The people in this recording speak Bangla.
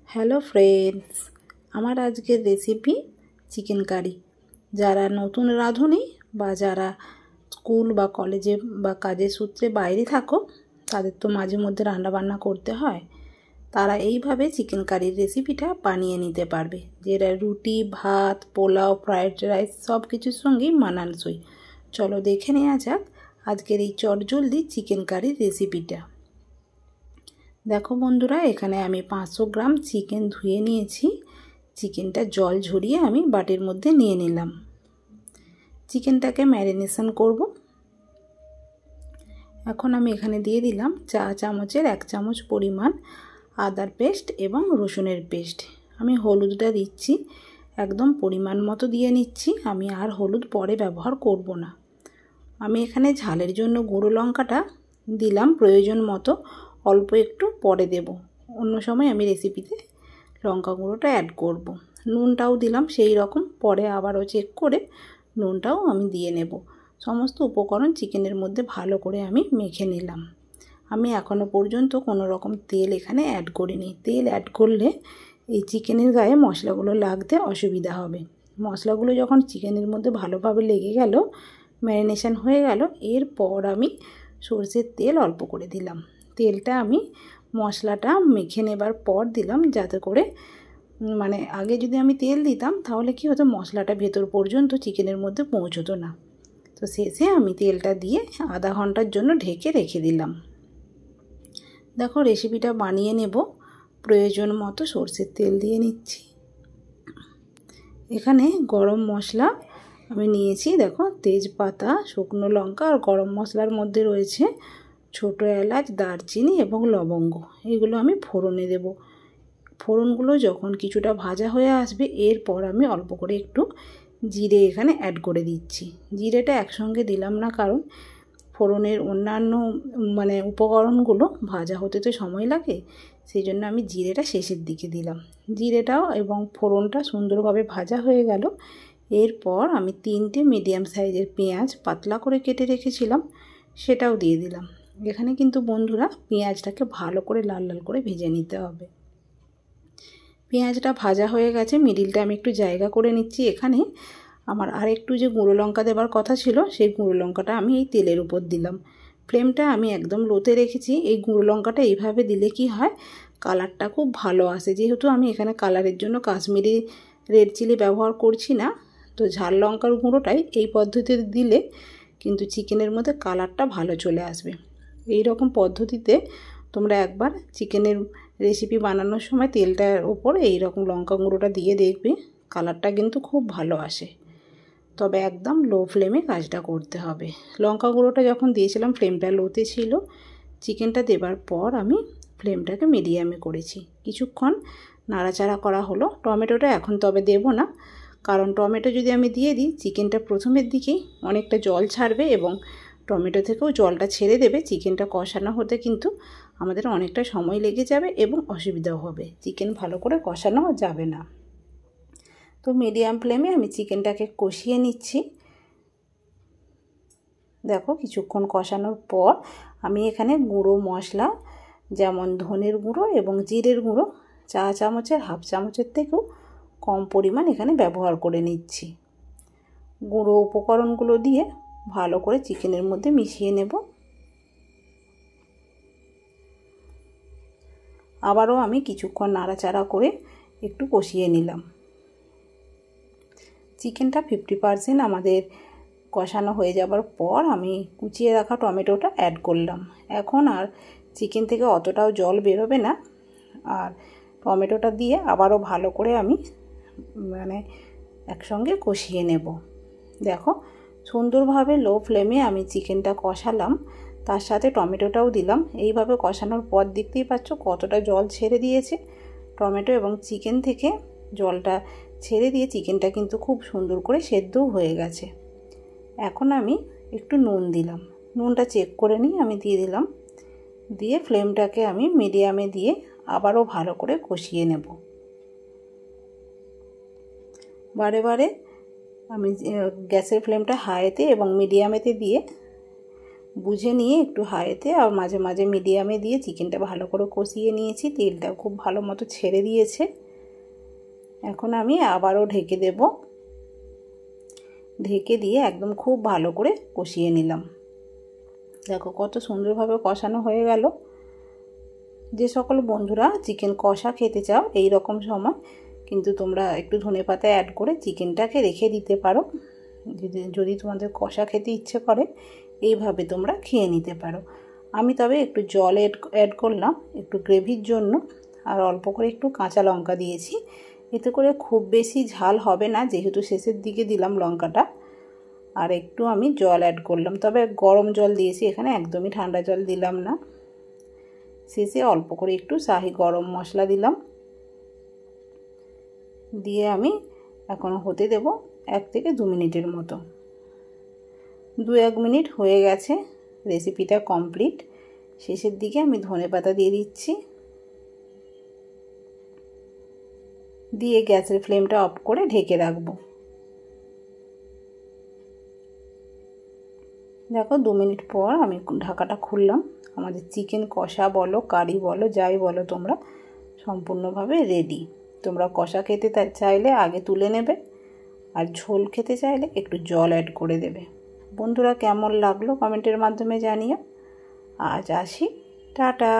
হ্যালো ফ্রেন্ডস, আমার আজকের রেসিপি চিকেন কারি। যারা নতুন রাঁধুনি বা যারা স্কুল বা কলেজে বা কাজের সূত্রে বাইরে থাকো, তাদের তো মাঝে মধ্যে রান্নাবান্না করতে হয়। তারা এইভাবে চিকেন কারির রেসিপিটা বানিয়ে নিতে পারবে, যেটা রুটি, ভাত, পোলাও, ফ্রায়েড রাইস সব কিছুর সঙ্গেই মানানসই। চলো দেখে নেওয়া যাক আজকের এই চটজলদি চিকেন কারির রেসিপিটা। দেখো বন্ধুরা, এখানে আমি 500 গ্রাম চিকেন ধুয়ে নিয়েছি। চিকেনটা জল ঝরিয়ে আমি বাটির মধ্যে নিয়ে নিলাম। চিকেনটাকে ম্যারিনেশন করব। এখন আমি এখানে দিয়ে দিলাম চা চামচের 1 চামচ পরিমাণ আদার পেস্ট এবং রসুনের পেস্ট। আমি হলুদটা দিচ্ছি একদম পরিমাণ মতো দিয়ে নিচ্ছি, আমি আর হলুদ পরে ব্যবহার করব না। আমি এখানে ঝালের জন্য গুঁড়ো লঙ্কাটা দিলাম প্রয়োজন মতো, অল্প একটু পরে দেব, অন্য সময় আমি রেসিপিতে লঙ্কা গুঁড়োটা অ্যাড করব। নুনটাও দিলাম সেই রকম, পরে আবারও চেক করে নুনটাও আমি দিয়ে নেব। সমস্ত উপকরণ চিকেনের মধ্যে ভালো করে আমি মেখে নিলাম। আমি এখনও পর্যন্ত কোনো রকম তেল এখানে অ্যাড করিনি। তেল অ্যাড করলে এই চিকেনের গায়ে মশলাগুলো লাগতে অসুবিধা হবে। মশলাগুলো যখন চিকেনের মধ্যে ভালোভাবে লেগে গেল, ম্যারিনেশন হয়ে গেল, এরপর আমি সরষের তেল অল্প করে দিলাম। তেলটা আমি মশলাটা মেখে নেবার পর দিলাম, যাতে করে আগে যদি আমি তেল দিতাম তাহলে কি হতো, মশলাটা ভেতর পর্যন্ত চিকেনের মধ্যে পৌঁছতো না। তো শেষে আমি তেলটা দিয়ে আধা ঘন্টার জন্য ঢেকে রেখে দিলাম। দেখো রেসিপিটা বানিয়ে নেব। প্রয়োজন মতো সরষের তেল দিয়ে নিচ্ছি। এখানে গরম মশলা আমি নিয়েছি, দেখো তেজপাতা, শুকনো লঙ্কা আর গরম মশলার মধ্যে রয়েছে ছোটো এলাচ, দারচিনি এবং লবঙ্গ। এগুলো আমি ফোড়নে দেব। ফোড়নগুলো যখন কিছুটা ভাজা হয়ে আসবে, এরপর আমি অল্প করে একটু জিরে এখানে অ্যাড করে দিচ্ছি। জিরেটা একসঙ্গে দিলাম না, কারণ ফোড়নের অন্যান্য উপকরণগুলো ভাজা হতে তো সময় লাগে, সেই জন্য আমি জিরেটা শেষের দিকে দিলাম। জিরেটাও এবং ফোড়নটা সুন্দরভাবে ভাজা হয়ে গেল। এরপর আমি 3টে মিডিয়াম সাইজের পেঁয়াজ পাতলা করে কেটে রেখেছিলাম, সেটাও দিয়ে দিলাম। এখানে কিন্তু বন্ধুরা পেঁয়াজটাকে ভালো করে লাল লাল করে ভেজে নিতে হবে। পেঁয়াজটা ভাজা হয়ে গেছে, মিডিলটা আমি একটু জায়গা করে নিচ্ছি। এখানে আমার আর একটু যে গুঁড়ো লঙ্কা দেবার কথা ছিল, সেই গুঁড়ো লঙ্কাটা আমি এই তেলের উপর দিলাম। ফ্লেমটা আমি একদম লোতে রেখেছি। এই গুঁড়ো লঙ্কাটা এইভাবে দিলে কি হয়, কালারটা খুব ভালো আসে। যেহেতু আমি এখানে কালারের জন্য কাশ্মীরি রেড চিলি ব্যবহার করছি না, তো ঝাল লঙ্কার গুঁড়োটাই এই পদ্ধতিতে দিলে কিন্তু চিকেনের মধ্যে কালারটা ভালো চলে আসবে। এই রকম পদ্ধতিতে তোমরা একবার চিকেনের রেসিপি বানানোর সময় তেলটার ওপর এই রকম লঙ্কা গুঁড়োটা দিয়ে দেখবে, কালারটা কিন্তু খুব ভালো আসে। তবে একদম লো ফ্লেমে কাজটা করতে হবে। লঙ্কা গুঁড়োটা যখন দিয়েছিলাম ফ্লেমটা লোতে ছিল। চিকেনটা দেবার পর আমি ফ্লেমটাকে মিডিয়ামে করেছি। কিছুক্ষণ নাড়াচাড়া করা হলো। টমেটোটা এখন তবে দেব না, কারণ টমেটো যদি আমি দিয়ে দিই, চিকেনটা প্রথমের দিকেই অনেকটা জল ছাড়বে এবং টমেটো থেকেও জলটা ছেড়ে দেবে। চিকেনটা কষানো হতে কিন্তু আমাদের অনেকটা সময় লেগে যাবে এবং অসুবিধাও হবে, চিকেন ভালো করে কষানো যাবে না। তো মিডিয়াম ফ্লেমে আমি চিকেনটাকে কষিয়ে নিচ্ছি। দেখো কিছুক্ষণ কষানোর পর আমি এখানে গুঁড়ো মশলা, যেমন ধনের গুঁড়ো এবং জিরের গুঁড়ো, চা চামচের হাফ চামচের থেকেও কম পরিমাণ এখানে ব্যবহার করে নিচ্ছি। গুঁড়ো উপকরণগুলো দিয়ে ভালো করে চিকেনের মধ্যে মিশিয়ে নেব। আবারও আমি কিছুক্ষণ নাড়াচাড়া করে একটু কষিয়ে নিলাম। চিকেনটা 50% আমাদের কষানো হয়ে যাবার পর আমি কুচিয়ে রাখা টমেটোটা অ্যাড করলাম। এখন আর চিকেন থেকে অতটাও জল বেরোবে না। আর টমেটোটা দিয়ে আবারও ভালো করে আমি একসঙ্গে কষিয়ে নেব। দেখো সুন্দরভাবে লো ফ্লেমে আমি চিকেনটা কষালাম, তার সাথে টমেটোটাও দিলাম। এইভাবে কষানোর পর দেখতেই পাচ্ছ কতটা জল ছেড়ে দিয়েছে। টমেটো এবং চিকেন থেকে জলটা ছেড়ে দিয়ে চিকেনটা কিন্তু খুব সুন্দর করে সেদ্ধও হয়ে গেছে। এখন আমি একটু নুন দিলাম। নুনটা চেক করে নিয়ে আমি দিয়ে দিলাম। দিয়ে ফ্লেমটাকে আমি মিডিয়ামে দিয়ে আবারও ভালো করে কষিয়ে নেব। বারে বারে আমি গ্যাসের ফ্লেমটা হাইতে এবং মিডিয়ামেতে দিয়ে বুঝে নিয়ে একটু হাইতে আর মাঝে মাঝে মিডিয়ামে দিয়ে চিকেনটা ভালো করে কষিয়ে নিয়েছি। তেলটা খুব ভালো মতো ছেড়ে দিয়েছে। এখন আমি আবারও ঢেকে দেব। ঢেকে দিয়ে একদম খুব ভালো করে কষিয়ে নিলাম। দেখো কত সুন্দরভাবে কষানো হয়ে গেল। যে সকল বন্ধুরা চিকেন কষা খেতে চাও এই রকম সময় কিন্তু তোমরা একটু ধনেপাতা অ্যাড করে চিকেনটাকে রেখে দিতে পারো। যদি তোমাদের কষা খেতে ইচ্ছে করে এইভাবে তোমরা খেয়ে নিতে পারো। আমি তবে একটু জল অ্যাড করলাম একটু গ্রেভির জন্য, আর অল্প করে একটু কাঁচা লঙ্কা দিয়েছি। এতে করে খুব বেশি ঝাল হবে না, যেহেতু শেষের দিকে দিলাম লঙ্কাটা। আর একটু আমি জল অ্যাড করলাম, তবে গরম জল দিয়েছি এখানে, একদমই ঠান্ডা জল দিলাম না। শেষে অল্প করে একটু শাহি গরম মশলা দিলাম। দিয়ে আমি এখন হতে দেব 1 থেকে 2 মিনিটের মতো। 2-1 মিনিট হয়ে গেছে, রেসিপিটা কমপ্লিট। শেষের দিকে আমি ধনেপাতা দিয়ে দিচ্ছি। দিয়ে গ্যাসের ফ্লেমটা অফ করে ঢেকে রাখবো। দেখো 2 মিনিট পর আমি ঢাকাটা খুললাম। আমাদের চিকেন কষা বলো কারি বলো যাই বলো তোমরা সম্পূর্ণভাবে রেডি। তোমরা কষা খেতে চাইলে আগে তুলে নেবে, আর ঝোল খেতে চাইলে একটু জল অ্যাড করে দেবে। বন্ধুরা কেমন লাগলো কমেন্টের মাধ্যমে জানিও। আজ আসি, টাটা।